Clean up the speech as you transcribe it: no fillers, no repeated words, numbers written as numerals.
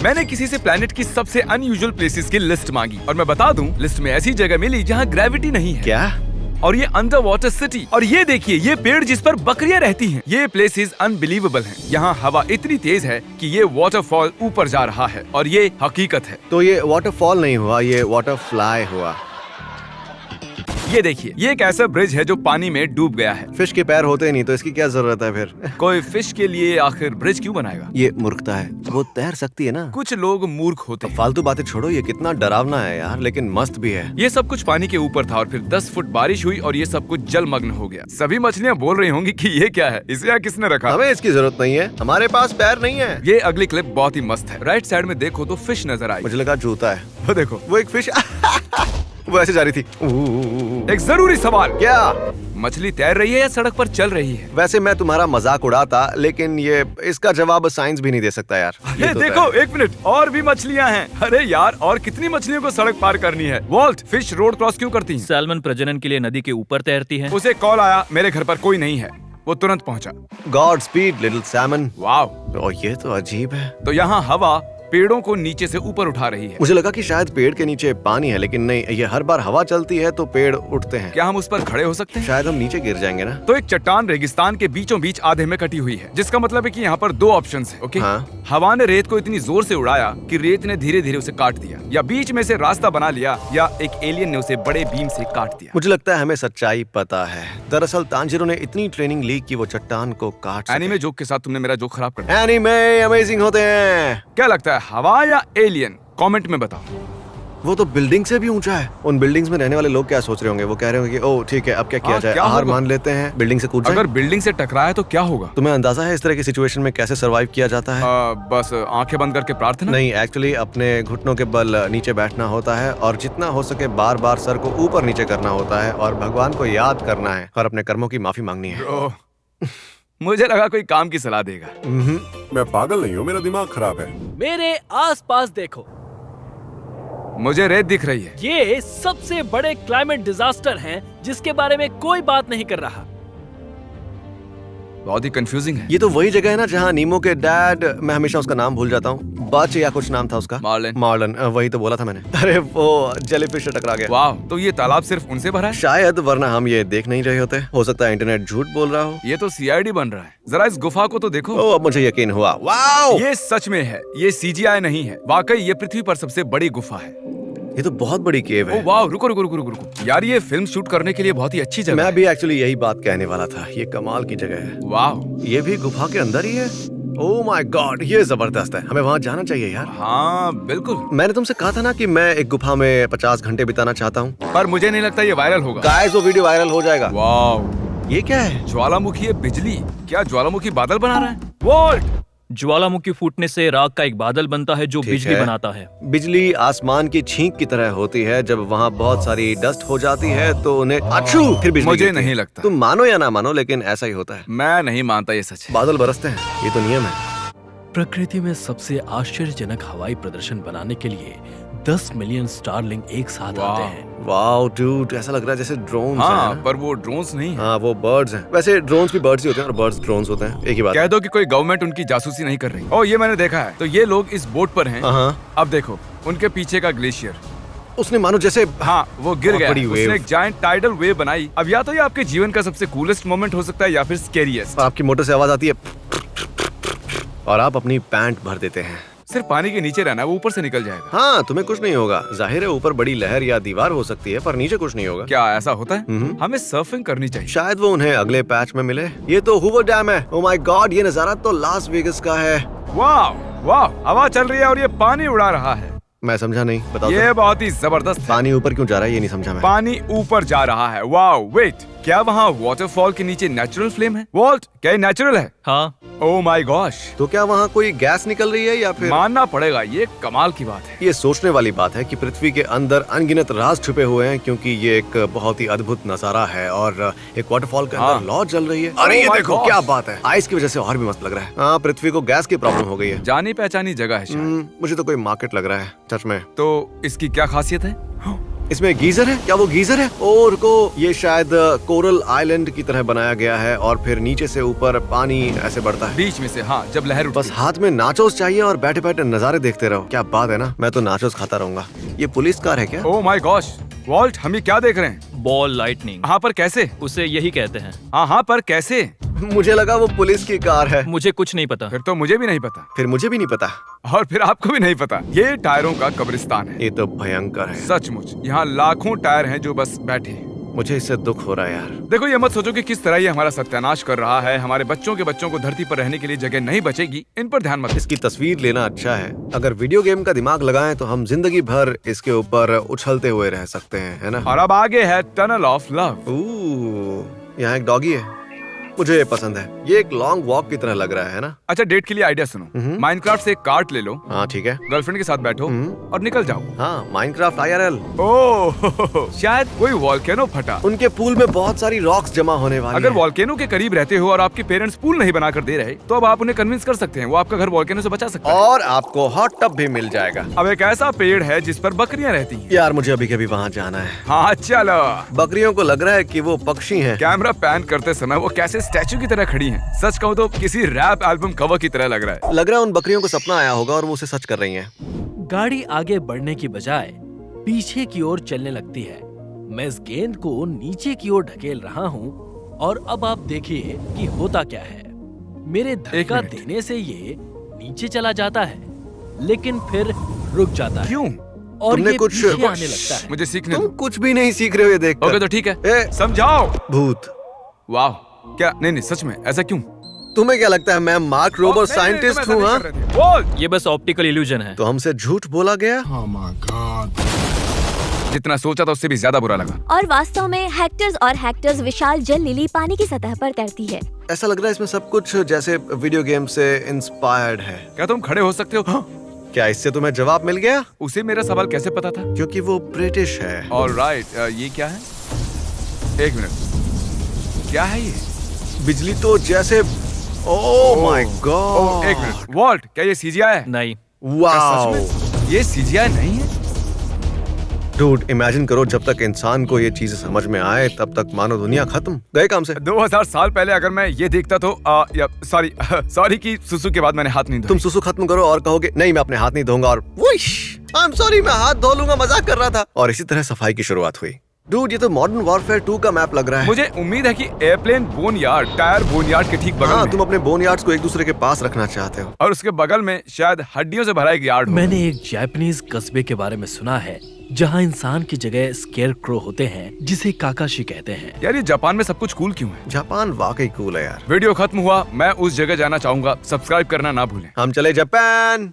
मैंने किसी से प्लेनेट की सबसे अनयूजुअल प्लेसेस की लिस्ट मांगी और मैं बता दूं, लिस्ट में ऐसी जगह मिली जहाँ ग्रेविटी नहीं है। क्या? और ये अंडर वाटर सिटी। और ये देखिए, ये पेड़ जिस पर बकरियां रहती हैं। ये प्लेसेस अनबिलीवेबल हैं। यहाँ हवा इतनी तेज है कि ये वाटरफॉल ऊपर जा रहा है और ये हकीकत है। तो ये वाटरफॉल नहीं हुआ, ये वाटरफ्लाई हुआ। ये देखिए, ये एक ऐसा ब्रिज है जो पानी में डूब गया है। फिश के पैर होते नहीं तो इसकी क्या जरूरत है फिर? कोई फिश के लिए आखिर ब्रिज क्यों बनाएगा? ये मूर्खता है, वो तैर सकती है ना। कुछ लोग मूर्ख होते हैं। फालतू बातें छोड़ो, ये कितना डरावना है यार, लेकिन मस्त भी है। ये सब कुछ पानी के ऊपर था और फिर 10 फुट बारिश हुई और ये सब कुछ जलमग्न हो गया। सभी मछलियाँ बोल रही होंगी कि ये क्या है, इसे यहाँ किसने रखा? हमें इसकी जरूरत नहीं है, हमारे पास पैर नहीं है। ये अगली क्लिप बहुत ही मस्त है। राइट साइड में देखो तो फिश नजर आई। मुझे लगा जूता है। वो देखो, वो एक फिश वो ऐसे जा रही थी। एक जरूरी सवाल, क्या? मछली तैर रही है या सड़क पर चल रही है? वैसे मैं तुम्हारा मजाक उड़ाता, लेकिन ये इसका जवाब साइंस भी नहीं दे सकता यार। ये देखो, एक मिनट, और भी मछलियाँ हैं। अरे यार, और कितनी मछलियों को सड़क पार करनी है? वॉल्ट, फिश रोड क्रॉस क्यों करती हैं? सैल्मन प्रजनन के लिए नदी के ऊपर तैरती है। उसे कॉल आया, मेरे घर पर कोई नहीं है। वो तुरंत पहुंचा। Godspeed little salmon. Wow, और ये तो अजीब है। तो यहाँ हवा पेड़ों को नीचे से ऊपर उठा रही है। मुझे लगा कि शायद पेड़ के नीचे पानी है, लेकिन नहीं, ये हर बार हवा चलती है तो पेड़ उठते हैं। क्या हम उस पर खड़े हो सकते हैं? शायद हम नीचे गिर जाएंगे ना। तो एक चट्टान रेगिस्तान के बीचों बीच आधे में कटी हुई है, जिसका मतलब है कि यहाँ पर 2 ऑप्शंस हैं। ओके, हाँ। हवा ने रेत को इतनी जोर से उड़ाया कि रेत ने धीरे धीरे उसे काट दिया, या बीच में से रास्ता बना लिया, या एक एलियन ने उसे बड़े बीम से काट दिया। मुझे लगता है हमें सच्चाई पता है। दरअसल तांजिरो ने इतनी ट्रेनिंग ली कि वो चट्टान को काट सके। एनीमे जोक के साथ तुमने मेरा जोक खराब कर दिया। एनीमे अमेजिंग होते हैं। क्या लगता है, हवा या एलियन? कमेंट में बताओ। वो तो बिल्डिंग से भी ऊंचा है। उन बिल्डिंग्स में रहने वाले लोग क्या सोच रहे होंगे? वो कह रहे होंगे कि ओह ठीक है, अब क्या किया जाए? क्या हार होगा? मान लेते हैं, बिल्डिंग से कूद जाएं। अगर बिल्डिंग से टकराया तो क्या होगा? तुम्हें अंदाजा है इस तरह की सिचुएशन में कैसे सरवाइव किया जाता है? बस आंखें बंद करके प्रार्थना। नहीं, एक्चुअली अपने घुटनों के बल नीचे बैठना होता है और जितना हो सके बार बार सर को ऊपर नीचे करना होता है और भगवान को याद करना है और अपने कर्मों की माफी मांगनी है। ब्रो, मुझे लगा कोई काम की सलाह देगा। मैं पागल नहीं हूँ, मेरा दिमाग खराब है। मेरे आसपास देखो, मुझे रेत दिख रही है। ये सबसे बड़े क्लाइमेट डिजास्टर हैं जिसके बारे में कोई बात नहीं कर रहा। बहुत ही कंफ्यूजिंग है। ये तो वही जगह है ना जहाँ नीमो के डैड, मैं हमेशा उसका नाम भूल जाता हूँ, बच या कुछ नाम था उसका। मार्लिन। मार्लिन, वही तो बोला था मैंने। अरे वो जेलीफिश से टकरा गया। वाह, तो ये तालाब सिर्फ उनसे भरा है? शायद, वरना हम ये देख नहीं रहे होते। हो सकता है इंटरनेट झूठ बोल रहा हो। ये तो सीआईडी बन रहा है। जरा इस गुफा को तो देखो। ओ, अब मुझे यकीन हुआ। वाओ! ये सच में है, ये सीजीआई नहीं है। वाकई ये पृथ्वी पर सबसे बड़ी गुफा है। ये तो बहुत बड़ी केव है। ओ वाह, रुको रुको रुको रुको रुको यार, ये फिल्म शूट करने के लिए बहुत ही अच्छी जगह मैं है। भी एक्चुअली यही बात कहने वाला था। ये कमाल की जगह है। वाह, ये भी गुफा के अंदर ही है। ओह माय गॉड, ये जबरदस्त है। हमें वहाँ जाना चाहिए यार। हाँ बिल्कुल। मैंने तुमसे कहा था ना कि मैं एक गुफा में 50 घंटे बिताना चाहता हूँ। पर मुझे नहीं लगता ये वायरल होगा। गाइस, वो वीडियो वायरल हो जाएगा। वाह, ये क्या है? ज्वालामुखी है बिजली। क्या ज्वालामुखी बादल बना रहा है? वोल्ट, ज्वालामुखी फूटने से राख का एक बादल बनता है जो ठीक बिजली है। बनाता है। बिजली आसमान की छींक की तरह होती है। जब वहाँ बहुत सारी डस्ट हो जाती है तो उन्हें अच्छू फिर बिजली मुझे गिरती है। नहीं लगता। तुम मानो या ना मानो, लेकिन ऐसा ही होता है। मैं नहीं मानता ये सच है। बादल बरसते हैं, ये तो नियम है। प्रकृति में सबसे आश्चर्यजनक हवाई प्रदर्शन बनाने के लिए 10 मिलियन स्टारलिंक एक साथ वाह। आते हैं। वाओ डूड, ऐसा लग रहा है जैसे ड्रोन हाँ, है। पर वो ड्रोन्स नहीं है। हाँ, वो बर्ड्स हैं। वैसे ड्रोन्स भी बर्ड्स ही होते हैं और बर्ड्स ड्रोन्स होते हैं, एक ही बात। कह दो कि कोई गवर्नमेंट उनकी जासूसी नहीं कर रही। ओ, ये मैंने देखा है। तो ये लोग इस बोट पर हैं। हाँ, अब देखो, उनके पीछे का ग्लेशियर। उसने मानो जैसे हाँ, वो गिर बहुत गया। बड़ी उसने wave। एक जायंट टाइडल वेव बनाई। अब या तो ये आपके जीवन का सबसे कूलेस्ट मोमेंट हो सकता है या फिर स्कैरिएस्ट। आपकी मोटर से आवाज आती है और आप अपनी पैंट भर देते हैं। सिर्फ पानी के नीचे रहना है, वो ऊपर से निकल जाएगा। हाँ, तुम्हें कुछ नहीं होगा। जाहिर है ऊपर बड़ी लहर या दीवार हो सकती है, पर नीचे कुछ नहीं होगा। क्या ऐसा होता है? हमें सर्फिंग करनी चाहिए। शायद वो उन्हें अगले पैच में मिले। ये तो हूवर डैम है। ओह माय गॉड, ये नजारा तो लास वेगस का है। वाह वाह, हवा चल रही है और ये पानी उड़ा रहा है। मैं समझा नहीं, बताओ ये तो। बहुत ही जबरदस्त है। पानी ऊपर क्यों जा रहा है, ये नहीं समझा मैं। पानी ऊपर जा रहा है। वाह, वेट, क्या वहाँ वाटरफॉल के नीचे नेचुरल फ्लेम है? वॉल्ट, क्या ये नेचुरल है? हाँ, ओह माय गॉश, तो क्या वहाँ कोई गैस निकल रही है या फिर? मानना पड़ेगा, ये कमाल की बात है। ये सोचने वाली बात है कि पृथ्वी के अंदर अनगिनत राज छुपे हुए हैं, क्योंकि ये एक बहुत ही अद्भुत नजारा है और एक वाटरफॉल के अंदर लौ जल रही है। अरे Oh ये my देखो, gosh। क्या बात है। आइस की वजह से और भी मस्त लग रहा है। हाँ, पृथ्वी को गैस की प्रॉब्लम हो गई है। जानी पहचानी जगह है शायद। मुझे तो कोई मार्केट लग रहा है सच में। तो इसकी क्या खासियत है? इसमें गीजर है? क्या वो गीजर है? और को ये शायद कोरल आइलैंड की तरह बनाया गया है और फिर नीचे से ऊपर पानी ऐसे बढ़ता है। बीच में से, हाँ, जब लहर उठती बस है। हाथ में नाचोस चाहिए और बैठे बैठे नजारे देखते रहो। क्या बात है ना, मैं तो नाचोस खाता रहूंगा। ये पुलिस कार है क्या? ओह माय गॉश, वॉल्ट, हम ये क्या देख रहे हैं? बॉल लाइटनिंग, हाँ पर कैसे? उसे यही कहते हैं। हाँ पर कैसे? मुझे लगा वो पुलिस की कार है। मुझे कुछ नहीं पता। फिर तो मुझे भी नहीं पता, फिर मुझे भी नहीं पता। और फिर आपको भी नहीं पता। ये टायरों का कब्रिस्तान है। ये तो भयंकर है। सचमुच, यहाँ लाखों टायर हैं जो बस बैठे हैं। मुझे इससे दुख हो रहा है यार। देखो, ये मत सोचो कि किस तरह ये हमारा सत्यानाश कर रहा है। हमारे बच्चों के बच्चों को धरती पर रहने के लिए जगह नहीं बचेगी। इन पर ध्यान मत। इसकी तस्वीर लेना अच्छा है। अगर वीडियो गेम का दिमाग लगाएं तो हम जिंदगी भर इसके ऊपर उछलते हुए रह सकते हैं, है ना? और अब आगे है टनल ऑफ लव। यहाँ एक डॉगी है, मुझे ये पसंद है। ये एक लॉन्ग वॉक की तरह लग रहा है ना? अच्छा, डेट के लिए आइडिया सुनो। माइनक्राफ्ट से एक कार्ट ले लो, हाँ ठीक है। गर्लफ्रेंड के साथ बैठो और निकल जाओ। हाँ, माइनक्राफ्ट IRL। ओह, शायद कोई वॉल्केनो फटा। उनके पूल में बहुत सारी रॉक्स जमा होने वाली अगर हैं। वॉल्केनो के करीब रहते हो और आपके पेरेंट्स पूल नहीं बनाकर दे रहे, तो अब आप उन्हें कन्विंस कर सकते हैं। वो आपका घर वॉल्केनो से बचा सकता है। और आपको हॉट टब भी मिल जाएगा। अब एक ऐसा पेड़ है जिस पर बकरियां रहती हैं। यार मुझे अभी कभी वहाँ जाना है। हाँ चलो। बकरियों को लग रहा है कि वो पक्षी हैं। कैमरा पैन करते समय वो कैसे स्टैचू की तरह खड़ी हैं। सच कहूँ तो किसी रैप एल्बम कवर की तरह लग रहा है। लग रहा है उन बकरियों को सपना आया होगा और वो उसे सच कर रही हैं। गाड़ी आगे बढ़ने की बजाय पीछे की ओर चलने लगती है। मैं इस गेंद को नीचे की ओर ढकेल रहा हूँ और अब आप देखिए कि होता क्या है। मेरे धक्का मिनट। देने से ये नीचे चला जाता है, लेकिन फिर रुक जाता है। क्यों? और तुमने ये कुछ- पीछे आने लगता है। मुझे सीखने तुम दो। कुछ भी नहीं सीख रहे हो ये देखकर। ओके तो ठीक है, ए, समझाओ। भूत। वाह, क्या? नहीं, सच में ऐसा क्यों? तुम्हें क्या लगता है मैं मार्क रोबर साइंटिस्ट हूँ? हाँ? बोल। ये बस ऑप्टिकल इल्यूजन है। तो हमसे झूठ बोला गया। जितना सोचा था उससे भी ज्यादा बुरा लगा। और वास्तव में हेक्टर्स विशाल जल लिली पानी की सतह पर तैरती है। ऐसा लग रहा है इसमें सब कुछ जैसे वीडियो गेम से इंस्पायर्ड है। क्या तुम खड़े हो सकते हो? हाँ। क्या इससे तुम्हें जवाब मिल गया? उसे मेरा सवाल कैसे पता था? क्योंकि वो ब्रिटिश है। ऑलराइट, ये क्या है? एक मिनट, क्या है ये? बिजली तो जैसे ओह माय गॉड। एक मिनट, वॉल्ट, क्या ये CGI है? नहीं, वाओ। क्या सच में? ये CGI नहीं है? डूड, इमेजिन करो जब तक इंसान को ये चीजें समझ में आए तब तक मानो दुनिया खत्म, गए काम से। 2000 साल पहले अगर मैं ये देखता तो सॉरी कि सुसु के बाद मैंने हाथ नहीं धोए। तुम सुसु खत्म करो और कहोगे नहीं मैं अपने हाथ नहीं धोऊंगा और आई एम सॉरी मैं हाथ धो लूंगा, मजाक कर रहा था। और इसी तरह सफाई की शुरुआत हुई। डूड, ये तो मॉडर्न वॉरफेयर 2 का मैप लग रहा है। मुझे उम्मीद है कि एयरप्लेन बोनयार्ड टायर बोनयार्ड के ठीक बगल हाँ, में तुम अपने बोनयार्ड्स को एक दूसरे के पास रखना चाहते हो। और उसके बगल में शायद हड्डियों से भरा एक यार्ड हो। मैंने एक जापानीज कस्बे के बारे में सुना है जहाँ इंसान की जगह स्केरक्रो होते हैं, जिसे काकाशी कहते हैं। यार ये जापान में सब कुछ कूल क्यों है? जापान वाकई कूल है यार। वीडियो खत्म हुआ, मैं उस जगह जाना चाहूंगा। सब्सक्राइब करना ना भूलें। हम चले जापान।